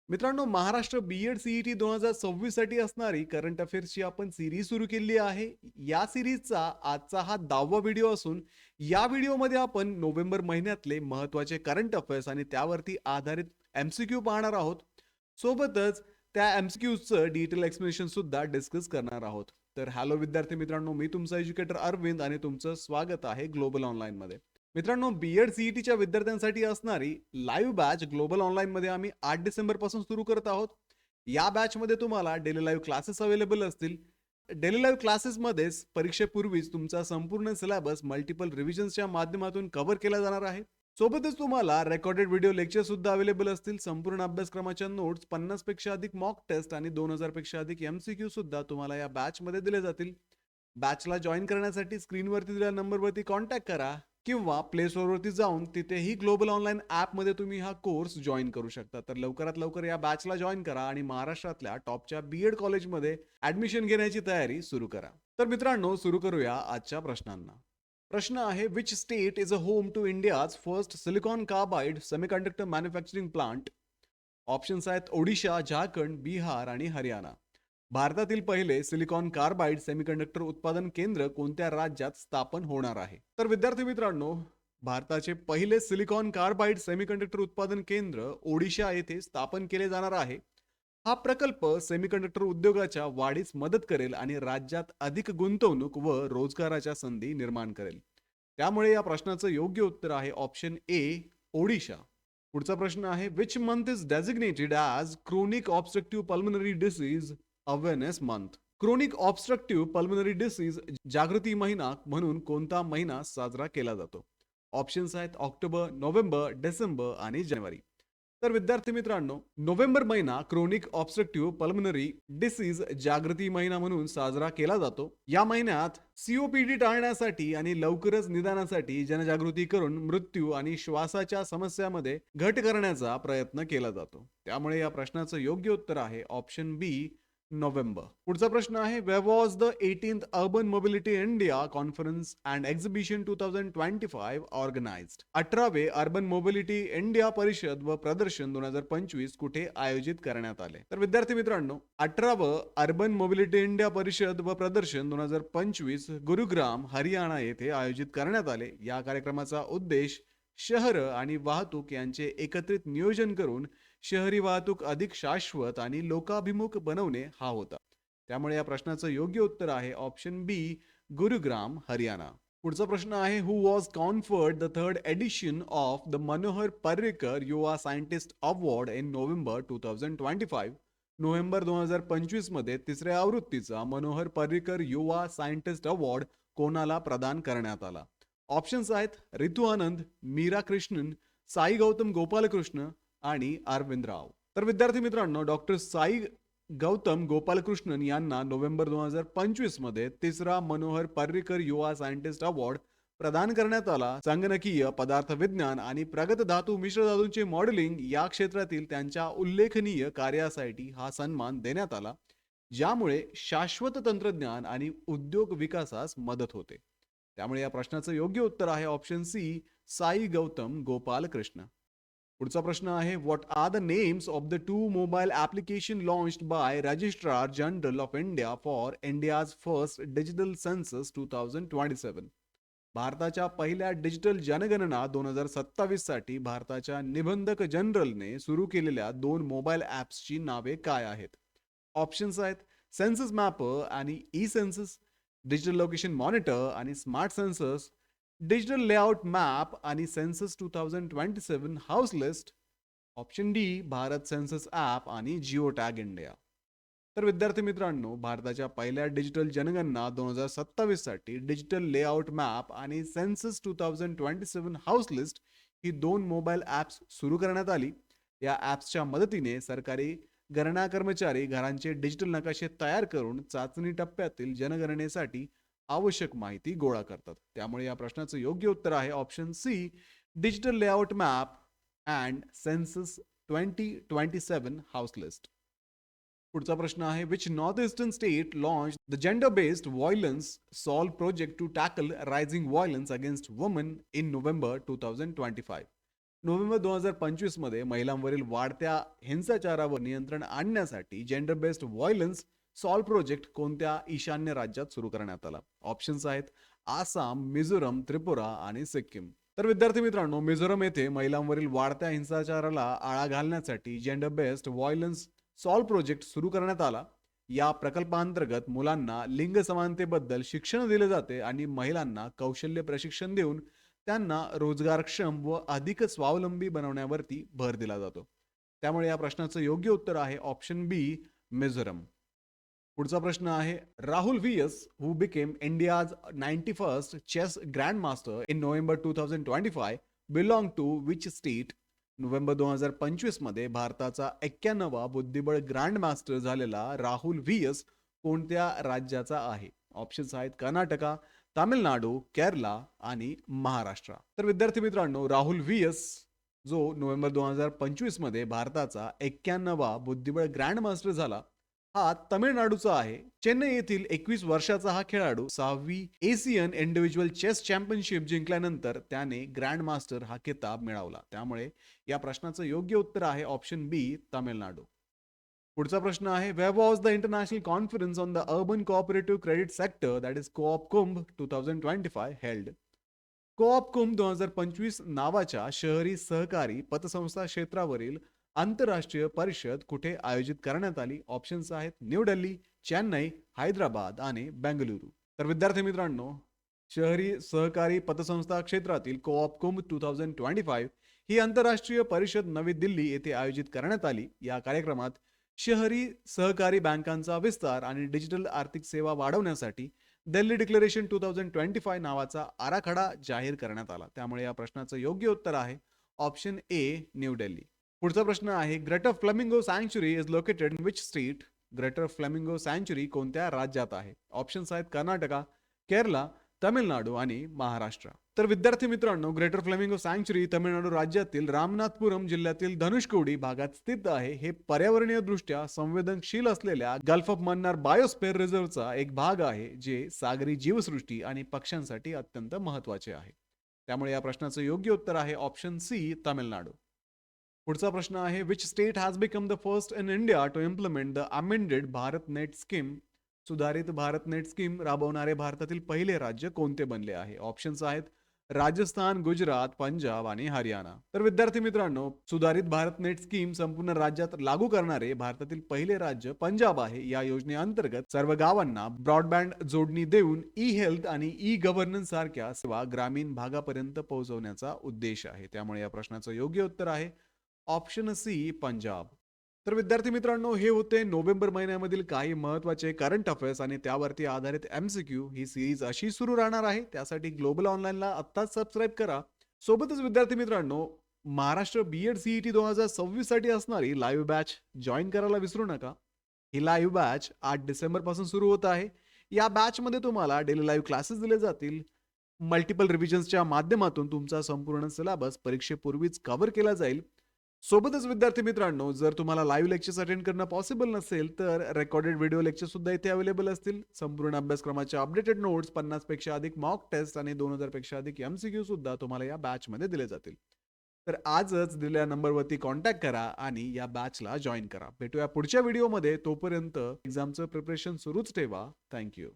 मित्रांनो, Maharashtra B.Ed CET 2026 साठी असणारी करंट अफेअर्सची आपण सीरीज सुरू केलेली आहे. या सीरीजचा आजचा हा 10वा व्हिडिओ असून या व्हिडिओमध्ये आपण नोव्हेंबर महिन्यातले महत्त्वाचे करंट अफेअर्स आणि त्यावरती आधारित एम-सी-क्यू पाहणार आहोत. सोबतच त्या एम-सी-क्यूजचं डिटेल एक्सप्लेनेशन सुद्धा डिस्कस करणार आहोत. तर हॅलो विद्यार्थी मित्रांनो, मी तुमचा एज्युकेटर अरविंद आणि तुमचं स्वागत आहे ग्लोबल ऑनलाईनमध्ये. मित्रांनो, बी-एड सी-ई-टीच्या विद्यार्थ्यांसाठी असणारी लाईव्ह बॅच ग्लोबल ऑनलाईनमध्ये आम्ही 8 डिसेंबरपासून सुरू करत आहोत. या बॅचमध्ये तुम्हाला डेली लाईव्ह क्लासेस अवेलेबल असतील. डेली लाईव्ह क्लासेसमध्येच परीक्षेपूर्वीच तुमचा संपूर्ण सिलेबस मल्टिपल रिव्हिजन्सच्या माध्यमातून कव्हर केला जाणार आहे. सोबतच तुम्हाला रेकॉर्डेड व्हिडिओ लेक्चर सुद्धा अवेलेबल असतील. संपूर्ण अभ्यासक्रमाच्या नोट्स, 50 पेक्षा अधिक मॉक टेस्ट आणि 2000 पेक्षा अधिक एमसीक्यू सुद्धा तुम्हाला या बॅचमध्ये दिले जातील. बॅचला जॉईन करण्यासाठी स्क्रीनवरती दिलेल्या नंबरवरती कॉन्टॅक्ट करा किंवा प्ले स्टोअरवरती जाऊन तिथेही ग्लोबल ऑनलाईन ॲपमध्ये तुम्ही हा कोर्स जॉईन करू शकता. तर लवकरात लवकर या बॅचला जॉईन करा आणि महाराष्ट्रातल्या टॉपच्या बी-एड कॉलेजमध्ये ॲडमिशन घेण्याची तयारी सुरू करा. तर मित्रांनो, सुरू करूया आजच्या प्रश्नांना. प्रश्न आहे, which state is a home to India's first silicon carbide semiconductor manufacturing plant? Options आहेत ओडिशा, झारखंड, बिहार आणि हरियाणा. भारतातील पहिले सिलिकॉन कार्बाइड सेमीकंडक्टर उत्पादन केंद्र कोणत्या राज्यात स्थापन होणार आहे? तर विद्यार्थी मित्रांनो, भारताचे पहिले सिलिकॉन कार्बाइड सेमीकंडक्टर उत्पादन केंद्र ओडिशा येथे स्थापन केले जाणार आहे. हा प्रकल्प सेमीकंडक्टर उद्योगाच्या वाढीस मदत करेल आणि राज्यात अधिक गुंतवणूक व रोजगाराच्या संधी निर्माण करेल. त्यामुळे या प्रश्नाचं योग्य उत्तर आहे ऑप्शन ए, ओडिशा. पुढचा प्रश्न आहे, which month is designated as chronic obstructive pulmonary disease awareness month? Chronic obstructive pulmonary disease जागृती महिना म्हणून कोणता महिना साजरा केला जातो? ऑप्शन्स आहेत ऑक्टोबर, नोव्हेंबर, डिसेंबर आणि जानेवारी. तर विद्यार्थी मित्रांनो, नोव्हेंबर महिना क्रोनिक ऑब्स्ट्रक्टिव्ह पल्मनरी डिसीज जागृती महिना म्हणून साजरा केला जातो. या महिन्यात सीओपीडी टाळण्यासाठी आणि लवकरच निदानासाठी जनजागृती करून मृत्यू आणि श्वासाच्या समस्यामध्ये घट करण्याचा प्रयत्न केला जातो. त्यामुळे या प्रश्नाचं योग्य उत्तर आहे ऑप्शन बी, नोव्हेंबर. पुढचा प्रश्न आहे, where was the 18th urban mobility India conference and exhibition 2025 organised? 18वे अर्बन मोबिलिटी इंडिया परिषद व प्रदर्शन 2025 कुठे आयोजित करण्यात आले? तर विद्यार्थी मित्रांनो, 18व अर्बन मोबिलिटी इंडिया परिषद व प्रदर्शन 2025 गुरुग्राम, हरियाणा येथे आयोजित करण्यात आले. या कार्यक्रमाचा उद्देश शहर आणि वाहतूक यांचे एकत्रित नियोजन करून शहरी वाहतूक अधिक शाश्वत आणि लोकाभिमुख बनवणे हा होता. त्यामुळे या प्रश्नाचं योग्य उत्तर आहे ऑप्शन बी, गुरुग्राम, हरियाणा. पुढचा प्रश्न आहे, who was conferred the third edition of the Manohar Parrikar Yuva scientist award in November 2025? November 2025 मध्ये तिसऱ्या आवृत्तीचा मनोहर पर्रिकर युवा सायंटिस्ट अवॉर्ड कोणाला प्रदान करण्यात आला? ऑप्शन्स आहेत रितू आनंद, मीरा कृष्णन, साई गौतम गोपालकृष्ण आणि अरविंद राव. तर विद्यार्थी मित्रांनो, डॉक्टर साई गौतम गोपालकृष्णन यांना नोव्हेंबर 2025 मध्ये तिसरा मनोहर पर्रिकर युवा सायंटिस्ट अवॉर्ड प्रदान करण्यात आला. संगणकीय पदार्थ विज्ञान आणि प्रगत धातू मिश्रधातूंचे मॉडेलिंग या क्षेत्रातील त्यांच्या उल्लेखनीय कार्यासाठी हा सन्मान देण्यात आला, ज्यामुळे शाश्वत तंत्रज्ञान आणि उद्योग विकासास मदत होते. त्यामुळे या प्रश्नाचं योग्य उत्तर आहे ऑप्शन सी, साई गौतम गोपाल कृष्ण. पुढचा प्रश्न आहे, what are the names of the two mobile application launched by registrar general of India for India's first digital census 2027? भारताच्या पहिल्या डिजिटल जनगणना 2027 साठी भारताच्या निबंधक जनरलने सुरू केलेल्या दोन मोबाईल ॲप्सची नावे काय आहेत? ऑप्शन्स आहेत सेन्सस मॅपर आणि E census, digital location monitor आणि smart census, digital layout map आणि census 2027 house list. Option D, Bharat census app आणि जिओ टॅग इंडिया. तर विद्यार्थी मित्रांनो, भारताच्या पहिल्या डिजिटल जनगणना 2027 साठी डिजिटल लेआउट मॅप आणि सेन्सस 2027 हाऊस लिस्ट ही दोन मोबाईल ॲप्स सुरू करण्यात आली. या ॲप्सच्या मदतीने सरकारी गणना कर्मचारी घरांचे डिजिटल नकाशे तयार करून चाचणी टप्प्यातील जनगणनेसाठी आवश्यक माहिती गोळा करतात. त्यामुळे या प्रश्नाचं योग्य उत्तर आहे option C, digital layout map and census 2027 house list. पुढचा प्रश्न आहे, which north eastern state launch the gender based violence solve project to tackle rising violence against woman in November 2025? November 2025 मध्ये महिलांवरील वाढत्या हिंसाचारावर नियंत्रण आणण्यासाठी gender based violence solve project कोणत्या ईशान्य राज्यात सुरू करण्यात आला? ऑप्शन्स आहेत आसाम, मिझोरम, त्रिपुरा आणि सिक्कीम. तर विद्यार्थी मित्रांनो, मिझोरम येथे महिलांवरील वाढत्या हिंसाचाराला आळा घालण्यासाठी gender based violence solve project सुरू करण्यात आला. या प्रकल्पांतर्गत मुलांना लिंग समानतेबद्दल शिक्षण दिले जाते आणि महिलांना कौशल्य प्रशिक्षण देऊन त्यांना रोजगारक्षम व अधिक स्वावलंबी बनवण्यावरती भर दिला जातो. त्यामुळे या प्रश्नाचं योग्य उत्तर आहे ऑप्शन बी, मिझोरम. पुढचा प्रश्न आहे, Rahul VS who became India's 91st chess grand master in November 2025 belong to which state? November 2025 मध्ये भारताचा 91वा बुद्धिबळ ग्रँड मास्टर झालेला राहुल व्हीएस कोणत्या राज्याचा आहे? ऑप्शन्स आहेत कर्नाटका, तामिळनाडू, केरला आणि महाराष्ट्र. तर विद्यार्थी मित्रांनो, राहुल व्हीएस जो नोव्हेंबर 2025 मध्ये भारताचा 91वा बुद्धिबळ ग्रँड मास्टर झाला, हा तामिळनाडूचा आहे. चेन्नई येथील 21 वर्षाचा हा खेळाडू 6वी एशियन इंडिव्हिज्युअल चेस चॅम्पियनशिप जिंकल्यानंतर त्याने ग्रँड मास्टर हा किताब मिळवला. त्यामुळे या प्रश्नाचं योग्य उत्तर आहे ऑप्शन बी, तामिळनाडू. पुढचा प्रश्न आहे, where was the international conference on the urban cooperative credit sector that is co-op Kumbh 2025 held? Co-op Kumbh 2025 नावाच्या शहरी सहकारी पतसंस्था क्षेत्रावरील आंतरराष्ट्रीय परिषद कुठे आयोजित करण्यात आली? ऑप्शन्स आहेत न्यू दिल्ली, चेन्नई, हैदराबाद आणि बेंगलुरू. तर विद्यार्थी मित्रांनो, शहरी सहकारी पतसंस्था क्षेत्रातील कोऑप कुंभ 2025 ही आंतरराष्ट्रीय परिषद नवी दिल्ली येथे आयोजित करण्यात आली. या कार्यक्रमात शहरी सहकारी बँकांचा विस्तार आणि डिजिटल आर्थिक सेवा वाढवण्यासाठी दिल्ली डिक्लेरेशन 2025 नावाचा आराखडा जाहीर करण्यात आला. त्यामुळे या प्रश्नाचं योग्य उत्तर आहे ऑप्शन ए, न्यू दिल्ली. पुढचा प्रश्न आहे, ग्रेटर फ्लेमिंगो सँच्युरी is located in which state? Greater flamingo सँच्युरी कोणत्या राज्यात आहे? ऑप्शन्स आहेत कर्नाटका, केरला, तामिळनाडू आणि महाराष्ट्र. तर विद्यार्थी मित्रांनो, ग्रेटर फ्लेमिंगो सँच्युरी तामिळनाडू राज्यातील रामनाथपुरम जिल्ह्यातील धनुषकोडी भागात स्थित आहे. हे पर्यावरणीय दृष्ट्या संवेदनशील असलेल्या गल्फ ऑफ मन्नार बायोस्फेअर रिझर्व्हचा एक भाग आहे, जे सागरी जीवसृष्टी आणि पक्ष्यांसाठी अत्यंत महत्त्वाचे आहे. त्यामुळे या प्रश्नाचं योग्य उत्तर आहे ऑप्शन सी, तामिळनाडू. पुढचा प्रश्न आहे, which state has become the first in India to implement the amended Bharat net scheme? सुधारित भारत नेट स्कीम राबवणारे भारतातील पहिले राज्य कोणते बनले आहे? ऑप्शन्स आहेत राजस्थान, गुजरात, पंजाब आणि हरियाणा. तर विद्यार्थी मित्रांनो, सुधारित भारत नेट स्कीम संपूर्ण राज्यात लागू करणारे भारतातील पहिले राज्य पंजाब आहे. या योजनेअंतर्गत सर्व गावांना ब्रॉडबँड जोडणी देऊन ई हेल्थ आणि ई गव्हर्नन्स सारख्या सेवा ग्रामीण भागापर्यंत पोहोचवण्याचा उद्देश आहे. त्यामुळे या प्रश्नाचं योग्य उत्तर आहे ऑप्शन सी, पंजाब. तर विद्यार्थी मित्रांनो, हे होते नोव्हेंबर महिन्यामधील काही महत्त्वाचे करंट अफेअर्स आणि त्यावरती आधारित MCQ. ही सिरीज अशी सुरू राहणार आहे. त्यासाठी ग्लोबल ऑनलाईनला आत्ताच सबस्क्राईब करा. सोबतच विद्यार्थी मित्रांनो, महाराष्ट्र BEd CET 2026 साठी असणारी लाईव्ह बॅच जॉईन करायला विसरू नका. ही लाईव्ह बॅच 8 डिसेंबर पासून सुरू होत आहे. या बॅचमध्ये तुम्हाला डेली लाईव्ह क्लासेस दिले जातील. मल्टिपल रिव्हिजन्सच्या माध्यमातून तुमचा संपूर्ण सिलेबस परीक्षेपूर्वीच कव्हर केला जाईल. सोबतच विद्यार्थी मित्रांनो, जर तुम्हाला लाईव्ह लेक्चर्स अटेंड करणं पॉसिबल नसेल तर रेकॉर्डेड व्हिडिओ लेक्चर सुद्धा इथे अवेलेबल असतील. संपूर्ण अभ्यासक्रमाचे अपडेटेड नोट्स, 50 पेक्षा अधिक मॉक टेस्ट आणि 2000 पेक्षा अधिक MCQ सुद्धा तुम्हाला या बॅचमध्ये दिले जातील. तर आजच दिलेल्या नंबरवरती कॉन्टॅक्ट करा आणि या बॅचला जॉईन करा. भेटूया पुढच्या व्हिडिओमध्ये. तोपर्यंत एक्झामचं प्रिपरेशन सुरूच ठेवा. थँक्यू.